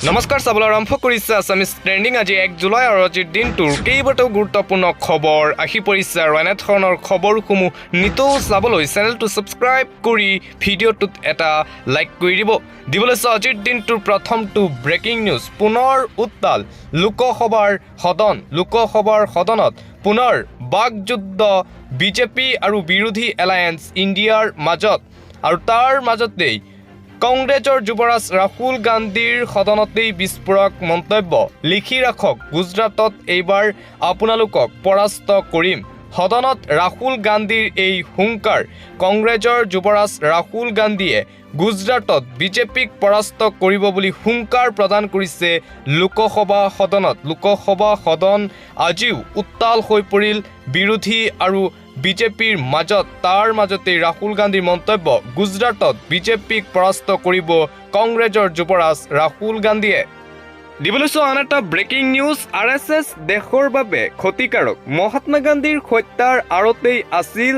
নমস্কাৰ চাবলৈ আৰম্ভ কৰিছে আছামিজ ট্ৰেণ্ডিং। আজি 1 জুলাই আৰু আজিৰ দিনটোৰ কেইবাটাও গুৰুত্বপূৰ্ণ খবৰ আহি পৰিছে আৰু এনেধৰণৰ খবৰসমূহ নিতৌ চাবলৈ চেনেলটো ছাবস্ক্ৰাইব কৰি ভিডিঅ'টোত এটা লাইক কৰি দিবলৈ আজিৰ দিনটোৰ প্ৰথমটো ব্ৰেকিং নিউজ। পুনৰ উত্তাল লোকসভাৰ সদনত পুনৰ বাকযুদ্ধ বিজেপি আৰু বিৰোধী এলায়েন্স ইণ্ডিয়াৰ মাজত আৰু তাৰ মাজতেই কংগ্ৰেছৰ যুৱৰাজ ৰাহুল গান্ধীৰ সদনতেই বিস্ফোৰক মন্তব্য। লিখি ৰাখক, গুজৰাটত এইবাৰ আপোনালোকক পৰাস্ত কৰিম। সদনত ৰাহুল গান্ধীৰ এই হুংকাৰ। কংগ্ৰেছৰ যুৱৰাজ ৰাহুল গান্ধীয়ে গুজৰাটত বিজেপিক পৰাস্ত কৰিব বুলি হুংকাৰ প্ৰদান কৰিছে লোকসভা সদনত। লোকসভা সদন আজিও উত্তাল হৈ পৰিল বিৰোধী আৰু বিজেপিৰ মাজত। তাৰ মাজতেই ৰাহুল গান্ধীৰ মন্তব্য, গুজৰাটত বিজেপিক পৰাস্ত কৰিব কংগ্ৰেছৰ যুৱৰাজ ৰাহুল গান্ধীয়ে। আন এটা ব্ৰেকিং নিউজ। RSS দেশৰ বাবে ক্ষতিকাৰক। মহাত্মা গান্ধীৰ হত্যাৰ আঁৰতেই আছিল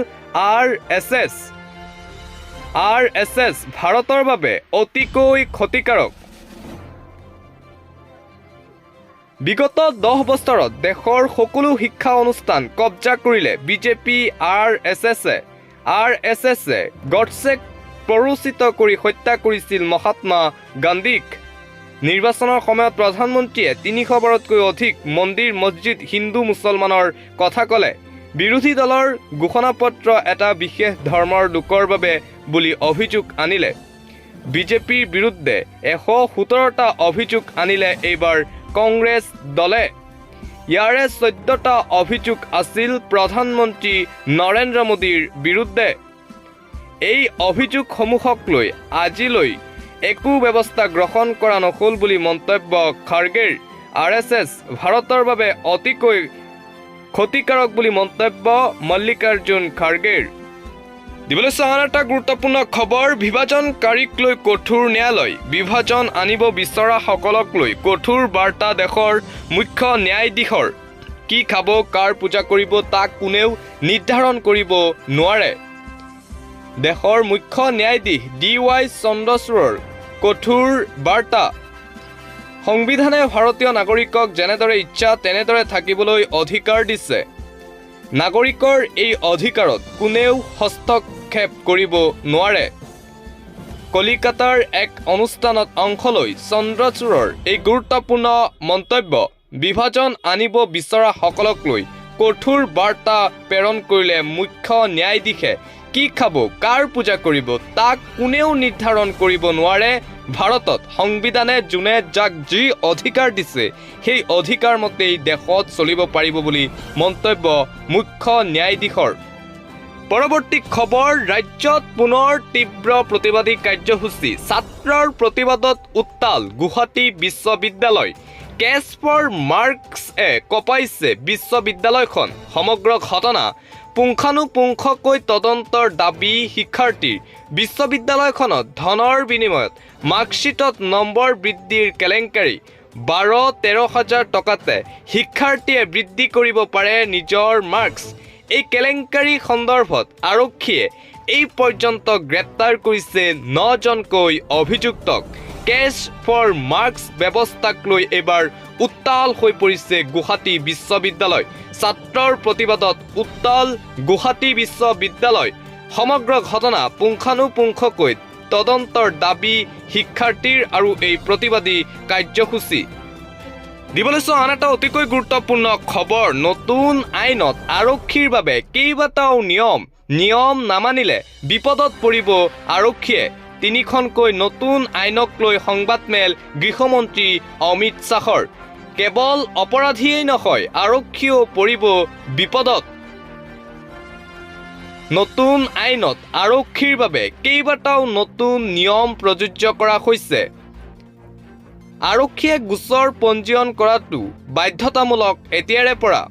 RSS ভাৰতৰ বাবে অতিকৈ ক্ষতিকাৰক। বিগত 10 বছৰত দেশৰ সকলো শিক্ষা অনুষ্ঠান কব্জা কৰিলে বিজেপি। RSSে গডছেক প্ৰৰোচিত কৰি হত্যা কৰিছিল মহাত্মা গান্ধীক। নিৰ্বাচনৰ সময়ত প্ৰধানমন্ত্ৰীয়ে 300 বাৰতকৈ অধিক মন্দিৰ মছজিদ হিন্দু মুছলমানৰ কথা ক'লে। বিৰোধী দলৰ ঘোষণাপত্ৰ এটা বিশেষ ধৰ্মৰ লোকৰ বাবে বুলি অভিযোগ আনিলে। বিজেপিৰ বিৰুদ্ধে 117টা অভিযোগ আনিলে এইবাৰ কংগ্ৰেছ দলে। ইয়াৰে 14টা অভিযোগ আছিল প্ৰধানমন্ত্ৰী নৰেন্দ্ৰ মোদীৰ বিৰুদ্ধে। এই অভিযোগসমূহক লৈ আজিলৈ একো ব্যৱস্থা গ্ৰহণ কৰা নহ'ল বুলি মন্তব্য খাৰ্গেৰ। RSS ভাৰতৰ বাবে অতিকৈ ক্ষতিকাৰক বুলি মন্তব্য মল্লিকাৰ্জুন খাৰ্গেৰ। আন এটা গুৰুত্বপূৰ্ণ খবৰ। বিভাজনকাৰীক লৈ কঠোৰ ন্যায়ালয়। বিভাজন আনিব বিচৰাসকলক লৈ কঠোৰ বাৰ্তা দেশৰ মুখ্য ন্যায়াধীশৰ। কি খাব, কাৰ পূজা কৰিব তাক কোনেও নিৰ্ধাৰণ কৰিব নোৱাৰে। দেশৰ মুখ্য ন্যায়াধীশ DY চন্দ্ৰচূড়ৰ কঠোৰ বাৰ্তা। সংবিধানে ভাৰতীয় নাগৰিকক যেনেদৰে ইচ্ছা তেনেদৰে থাকিবলৈ অধিকাৰ দিছে। নাগৰিকৰ এই অধিকাৰত কোনেও হস্তক্ষেপ কৰিব নোৱাৰে। কলিকাতাৰ এক অনুষ্ঠানত অংশ লৈ চন্দ্ৰচূড়ৰ এই গুৰুত্বপূৰ্ণ মন্তব্য। বিভাজন আনিব বিচৰাসকলক লৈ কঠোৰ বাৰ্তা প্ৰেৰণ কৰিলে মুখ্য ন্যায়াধীশে। কি খাব, কাৰ পূজা কৰিব তাক কোনেও নিৰ্ধাৰণ কৰিব নোৱাৰে। ভাৰতত সংবিধানে যোনে যাক যি অধিকাৰ দিছে সেই অধিকাৰ মতেই দেশত চলিব পাৰিব বুলি মন্তব্য মুখ্য ন্যায়াধীশৰ। পৰৱৰ্তী খবৰ। ৰাজ্যত পুনৰ তীব্ৰ প্ৰতিবাদী কাৰ্যসূচী। ছাত্ৰৰ প্ৰতিবাদত উত্তাল গুৱাহাটী বিশ্ববিদ্যালয়। কেচ ফৰ মাৰ্কছে কঁপাইছে বিশ্ববিদ্যালয়খন। সমগ্ৰ ঘটনা পুংখানুপুংখকৈ তদন্তৰ দাবী শিক্ষাৰ্থীৰ। বিশ্ববিদ্যালয়খনত ধনৰ বিনিময়ত মাৰ্কশ্বিটত নম্বৰ বৃদ্ধিৰ কেলেংকাৰী। 12-13 হাজাৰ টকাতে শিক্ষাৰ্থীয়ে বৃদ্ধি কৰিব পাৰে নিজৰ মাৰ্কছ। এই কেলেংকাৰী সন্দৰ্ভত আৰক্ষীয়ে এই পৰ্যন্ত গ্ৰেপ্তাৰ কৰিছে 9জনকৈ অভিযুক্তক। কেচ ফৰ মাৰ্কছ ব্যৱস্থাক লৈ এইবাৰ উত্তাল হৈ পৰিছে গুৱাহাটী বিশ্ববিদ্যালয়। ছাত্ৰৰ প্ৰতিবাদত উত্তাল গুৱাহাটী বিশ্ববিদ্যালয়। সমগ্ৰ ঘটনা পুংখানুপুংখকৈ তদন্তৰ দাবী শিক্ষাৰ্থীৰ আৰু এই প্ৰতিবাদী কাৰ্যসূচী। আন এটা অতিকৈ গুৰুত্বপূৰ্ণ খবৰ। নতুন আইনত আৰক্ষীৰ বাবে কেইবাটাও নিয়ম নামানিলে বিপদত পৰিব আৰক্ষীয়ে। 3খনকৈ নতুন আইনক লৈ সংবাদমেল গৃহমন্ত্ৰী অমিত শ্বাহৰ। কেৱল অপৰাধীয়েই নহয়, আৰক্ষীও পৰিব বিপদত। নতুন আইনত আৰক্ষীৰ বাবে কেইবাটাও নতুন নিয়ম প্ৰযোজ্য কৰা হৈছে। আৰক্ষীয়ে গোচৰ পঞ্জীয়ন কৰাটো বাধ্যতামূলক এতিয়াৰে পৰা।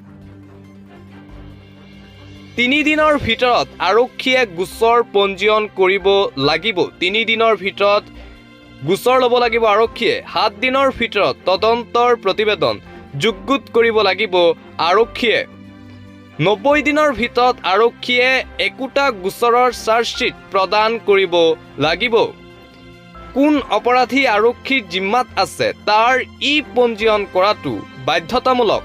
3 দিনৰ ভিতৰত আৰক্ষীয়ে গোচৰ পঞ্জীয়ন কৰিব লাগিব। 3 দিনৰ ভিতৰত গোচৰ ল'ব লাগিব আৰক্ষীয়ে। 7 দিনৰ ভিতৰত তদন্তৰ প্ৰতিবেদন যুগুত কৰিব লাগিব আৰক্ষীয়ে। 90 দিনৰ ভিতৰত আৰক্ষীয়ে একোটা গোচৰৰ চাৰ্জশ্বীট প্ৰদান কৰিব লাগিব। কোন অপৰাধী আৰক্ষীৰ জিম্মাত আছে তাৰ পঞ্জীয়ন কৰাটো বাধ্যতামূলক।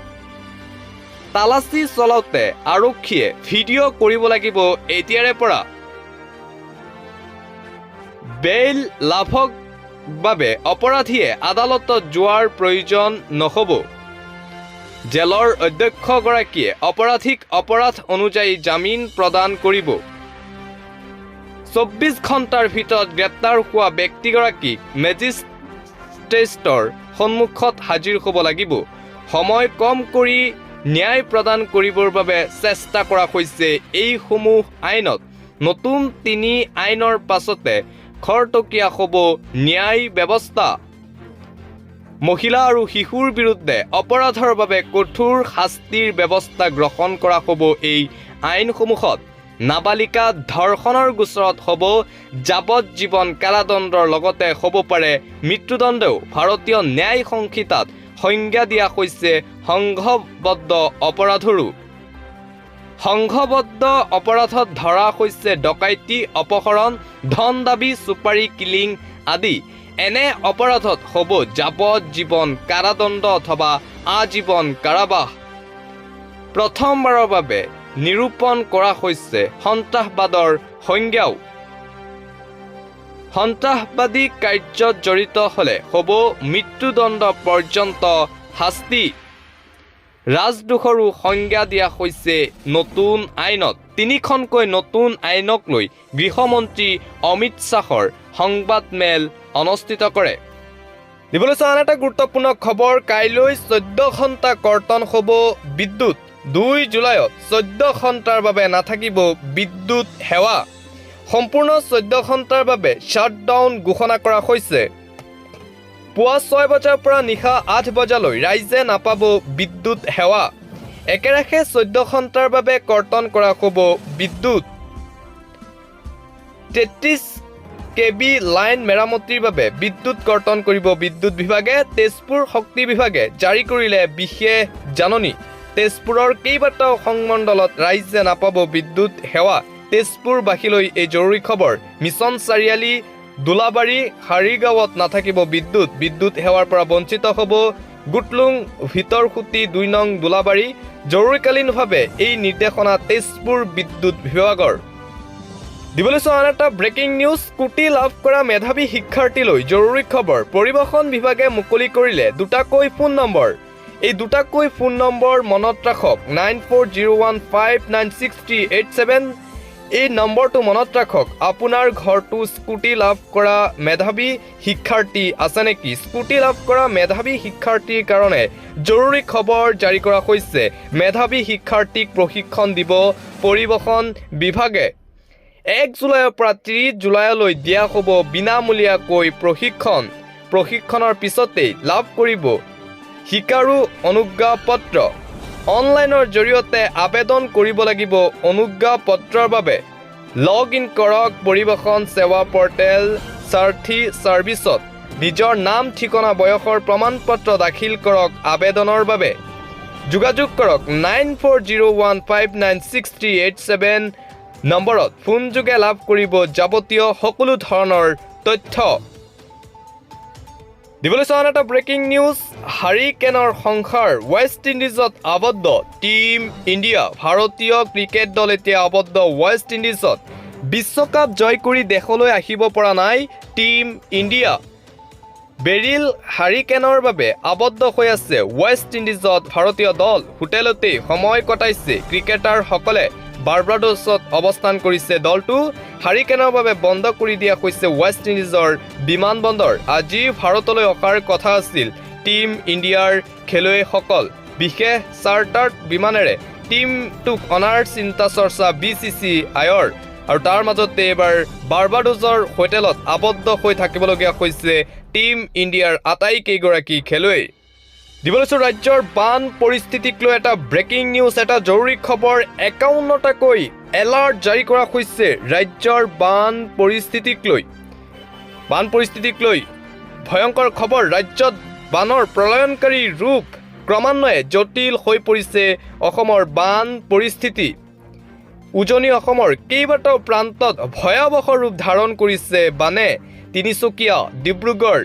তালাচী চলাওঁতে আৰক্ষীয়ে ভিডিঅ' কৰিব লাগিব এতিয়াৰে পৰা। বেইল লাভৰ বাবে অপৰাধীয়ে আদালতত যোৱাৰ প্ৰয়োজন নহ'ব। জেলৰ অধ্যক্ষগৰাকীয়ে অপৰাধীক অপৰাধ অনুযায়ী জামিন প্ৰদান কৰিব। 24 ঘণ্টাৰ ভিতৰত গ্ৰেপ্তাৰ হোৱা ব্যক্তিগৰাকীক মেজিষ্ট্ৰেটৰ সন্মুখত হাজিৰ হ'ব লাগিব। সময় কম কৰি ন্যায় প্ৰদান কৰিবৰ বাবে চেষ্টা কৰা হৈছে। এইসমূহ আইনত নতুন 3 আইনৰ পাছতে খৰতকীয়া হ'ব ন্যায় ব্যৱস্থা। মহিলা আৰু শিশুৰ বিৰুদ্ধে অপৰাধৰ বাবে কঠোৰ শাস্তিৰ ব্যৱস্থা গ্ৰহণ কৰা হ'ব। এই আইনসমূহত নাবালিকা ধৰ্ষণৰ গোচৰত হ'ব যাৱজ্জীৱন কাৰাদণ্ডৰ লগতে হ'ব পাৰে মৃত্যুদণ্ডও। ভাৰতীয় ন্যায় সংহিতাত সংজ্ঞা দিয়া হৈছে সংঘবদ্ধ অপৰাধৰো। সংঘবদ্ধ অপৰাধত ধৰা হৈছে ডকাইতি, অপহৰণ, ধন দাবী, চুপাৰী কিলিং আদি। এনে অপৰাধত হ'ব যাৱজ্জীৱন কাৰাদণ্ড অথবা আজীৱন কাৰাবাস। প্ৰথমবাৰৰ বাবে নিৰূপণ কৰা হৈছে সন্ত্ৰাসবাদৰ সংজ্ঞাও। সন্ত্ৰাসবাদী কাৰ্যত জড়িত হ'লে হ'ব মৃত্যুদণ্ড পৰ্যন্ত শাস্তি। ৰাজদ্ৰোহৰো সংজ্ঞা দিয়া হৈছে নতুন আইনত। 3খনকৈ নতুন আইনক লৈ গৃহমন্ত্ৰী অমিত শ্বাহৰ সংবাদমেল অনুষ্ঠিত কৰে। দিবলৈ চাওঁ আন এটা গুৰুত্বপূৰ্ণ খবৰ। কাইলৈ 14 ঘণ্টা কৰ্তন হ'ব বিদ্যুৎ। 2 জুলাইত 14 ঘণ্টাৰ বাবে নাথাকিব বিদ্যুৎ সেৱা। সম্পূৰ্ণ 14 ঘণ্টাৰ বাবে শ্বাটডাউন ঘোষণা কৰা হৈছে। পুৱা 6 বজাৰ পৰা নিশা 8 বজালৈ ৰাইজে নাপাব বিদ্যুৎ সেৱা। একেৰাখে 14 ঘণ্টাৰ বাবে কৰ্তন কৰা হ'ব বিদ্যুৎ। 33 kV লাইন মেৰামতিৰ বাবে বিদ্যুৎ কৰ্তন কৰিব বিদ্যুৎ বিভাগে। তেজপুৰ শক্তি বিভাগে জাৰি কৰিলে বিশেষ জাননী। তেজপুৰৰ কেইবাটাও সংমণ্ডলত ৰাইজে নাপাব বিদ্যুৎ সেৱা। তেজপুৰবাসীলৈ এই জৰুৰী খবৰ। মিছন চাৰিআলি, দোলাবাৰী, হাৰিগাঁৱত নাথাকিব বিদ্যুৎ। বিদ্যুৎ সেৱাৰ পৰা বঞ্চিত হ'ব গুটলুং, ভিতৰসুতি 2 নং দোলাবাৰী। জৰুৰীকালীনভাৱে এই নিৰ্দেশনা তেজপুৰ বিদ্যুৎ বিভাগৰ। দিবলৈ চাওঁ আন এটা ব্ৰেকিং নিউজ। স্কুটি লাভ কৰা মেধাৱী শিক্ষাৰ্থীলৈ জৰুৰী খবৰ। পৰিবহণ বিভাগে মুকলি কৰিলে 2টাকৈ ফোন নম্বৰ। এই 2টাকৈ ফোন নম্বৰ মনত ৰাখক। 9401596387 এই নম্বৰটো মনত ৰাখক। আপোনাৰ ঘৰটো স্কুটি লাভ কৰা মেধাৱী শিক্ষাৰ্থী আছে নেকি? স্কুটি লাভ কৰা মেধাৱী শিক্ষাৰ্থীৰ কাৰণে জৰুৰী খবৰ জাৰি কৰা হৈছে। মেধাৱী শিক্ষাৰ্থীক প্ৰশিক্ষণ দিব পৰিবহণ বিভাগে। 1 জুলাইৰ পৰা 30 জুলাইলৈ দিয়া হ'ব বিনামূলীয়াকৈ প্ৰশিক্ষণ। প্ৰশিক্ষণৰ পিছতেই লাভ কৰিব শিকাৰু অনুজ্ঞাপত্ৰ। অনলাইনৰ জৰিয়তে আবেদন কৰিব লাগিব অনুজ্ঞাপত্ৰৰ বাবে। লগ ইন কৰক পৰিবহণ সেৱা পৰ্টেল সাৰথী ছাৰ্ভিচত। নিজৰ নাম, ঠিকনা, বয়সৰ প্ৰমাণপত্ৰ দাখিল কৰক। আবেদনৰ বাবে যোগাযোগ কৰক 9401596387 নম্বৰত ফোনযোগে লাভ কৰিব যাৱতীয় সকলো ধৰণৰ তথ্য। দিবলৈ চাওঁ এটা ব্ৰেকিং নিউজ। হাৰিকেনৰ সংসাৰ ৱেষ্ট ইণ্ডিজত আবদ্ধ টিম ইণ্ডিয়া। ভাৰতীয় ক্ৰিকেট দল এতিয়া আবদ্ধ ৱেষ্ট ইণ্ডিজত। বিশ্বকাপ জয় কৰি দেশলৈ আহিব পৰা নাই টিম ইণ্ডিয়া। বেৰিল হাৰিকেনৰ বাবে আবদ্ধ হৈ আছে ৱেষ্ট ইণ্ডিজত ভাৰতীয় দল। হোটেলতেই সময় কটাইছে ক্ৰিকেটাৰসকলে। বাৰ্বাডোছত অৱস্থান কৰিছে দলটো। হাৰিকেনৰ বাবে বন্ধ কৰি দিয়া হৈছে ৱেষ্ট ইণ্ডিজৰ বিমানবন্দৰ। আজি ভাৰতলৈ অহাৰ কথা আছিল টিম ইণ্ডিয়াৰ খেলুৱৈসকল। বিশেষ চাৰ্টাৰ্ড বিমানেৰে টিমটোক অনাৰ চিন্তা চৰ্চা BCCIৰ। আৰু তাৰ মাজতে এবাৰ বাৰ্বাডোজৰ হোটেলত আবদ্ধ হৈ থাকিবলগীয়া হৈছে টিম ইণ্ডিয়াৰ আটাইকেইগৰাকী খেলুৱৈ। দিবলৈছোঁ ৰাজ্যৰ বান পৰিস্থিতিক লৈ এটা ব্ৰেকিং নিউজ, এটা জৰুৰী খবৰ। 51টাকৈ এলাৰ্ট জাৰি কৰা হৈছে ৰাজ্যৰ বান পৰিস্থিতিক লৈ। ভয়ংকৰ খবৰ। ৰাজ্যত বানৰ প্ৰলয়নকাৰী ৰূপ ক্ৰমান্বয়ে জটিল হৈ পৰিছে অসমৰ বান পৰিস্থিতি। উজনি অসমৰ কেইবাটাও প্ৰান্তত ভয়াৱহ ৰূপ ধাৰণ কৰিছে বানে। তিনিচুকীয়া ডিব্ৰুগড়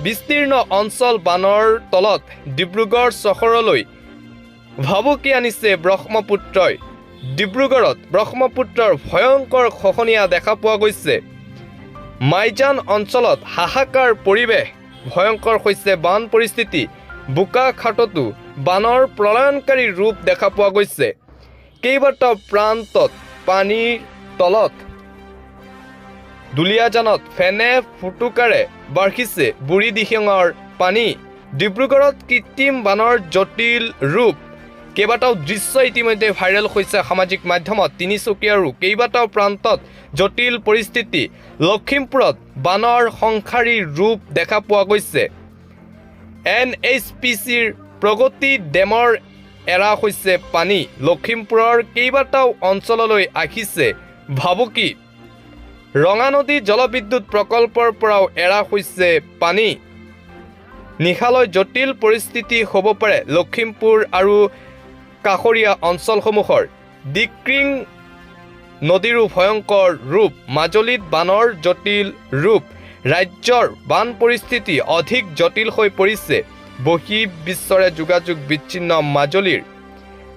বিস্তীৰ্ণ অঞ্চল বানৰ তলত ডিব্ৰুগড় চহৰলৈ ভাবুকি আনিছে ব্ৰহ্মপুত্ৰই। ডিব্ৰুগড়ত ব্ৰহ্মপুত্ৰৰ ভয়ংকৰ খহনীয়া দেখা পোৱা গৈছে। মাইজান অঞ্চলত হাহাকাৰ পৰিৱেশ, ভয়ংকৰ হৈছে বান পৰিস্থিতি। বোকাখাটতো বানৰ প্ৰলয়নকাৰী ৰূপ দেখা পোৱা গৈছে। কেইবাটাও প্ৰান্তত পানীৰ তলত দুলীয়াজানত ফেনে ফুটুকাৰে বাঢ়িছে বুঢ়ী দিহিঙৰ পানী। ডিব্ৰুগড়ত কৃত্ৰিম বানৰ জটিল ৰূপ। কেইবাটাও দৃশ্য ইতিমধ্যে ভাইৰেল হৈছে সামাজিক মাধ্যমত। তিনিচুকীয়াৰো কেইবাটাও প্ৰান্তত জটিল পৰিস্থিতি। লখিমপুৰত বানৰ সংহাৰী ৰূপ দেখা পোৱা গৈছে। NHPCৰ প্ৰগতি ডেমৰ এৰা হৈছে পানী। লখিমপুৰৰ কেইবাটাও অঞ্চললৈ আহিছে ভাবুকি। ৰঙানদী জলবিদ্যুৎ প্ৰকল্পৰ পৰাও এৰা হৈছে পানী। নিশালৈ জটিল পৰিস্থিতি হ'ব পাৰে লখিমপুৰ আৰু কাষৰীয়া অঞ্চলসমূহৰ। ডিক্ৰিং নদীৰো ভয়ংকৰ ৰূপ। মাজুলীত বানৰ জটিল ৰূপ। ৰাজ্যৰ বান পৰিস্থিতি অধিক জটিল হৈ পৰিছে। বহিঃবিশ্বৰে যোগাযোগ বিচ্ছিন্ন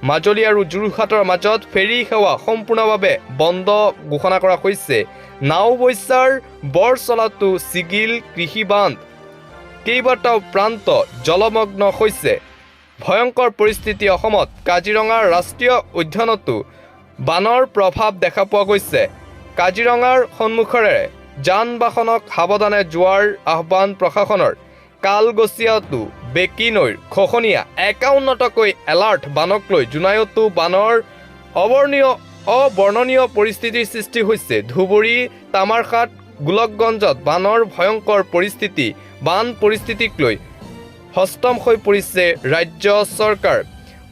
মাজুলী আৰু যোৰহাটৰ মাজত ফেৰী সেৱা সম্পূৰ্ণভাৱে বন্ধ ঘোষণা কৰা হৈছে। নাওবৈচাৰ বৰচলাতো ছিগিল কৃষি বান্ধ। কেইবাটাও প্ৰান্ত জলমগ্ন হৈছে। ভয়ংকৰ পৰিস্থিতি অসমত। কাজিৰঙাৰ ৰাষ্ট্ৰীয় উদ্যানতো বানৰ প্ৰভাৱ দেখা পোৱা গৈছে। কাজিৰঙাৰ সন্মুখৰে যান বাহনক সাৱধানে যোৱাৰ আহ্বান প্ৰশাসনৰ। কালগছিয়াতো বেকী নৈৰ খহনীয়া। 51টাকৈ এলাৰ্ট বানক লৈ। জোনাইতো বানৰ অবৰ্ণনীয় পৰিস্থিতিৰ সৃষ্টি হৈছে। ধুবুৰী, তামাৰঘাট, গোলকগঞ্জত বানৰ ভয়ংকৰ পৰিস্থিতি। বান পৰিস্থিতিক লৈ হস্তম হৈ পৰিছে ৰাজ্য চৰকাৰ।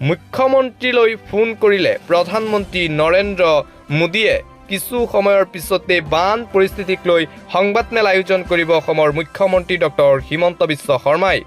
মুখ্যমন্ত্ৰীলৈ ফোন কৰিলে প্ৰধানমন্ত্ৰী নৰেন্দ্ৰ মোদীয়ে। কিছু সময়ৰ পিছতে বান পৰিস্থিতিক লৈ সংবাদমেল আয়োজন কৰিব অসমৰ মুখ্যমন্ত্ৰী ডক্টৰ হিমন্ত বিশ্ব শৰ্মাই।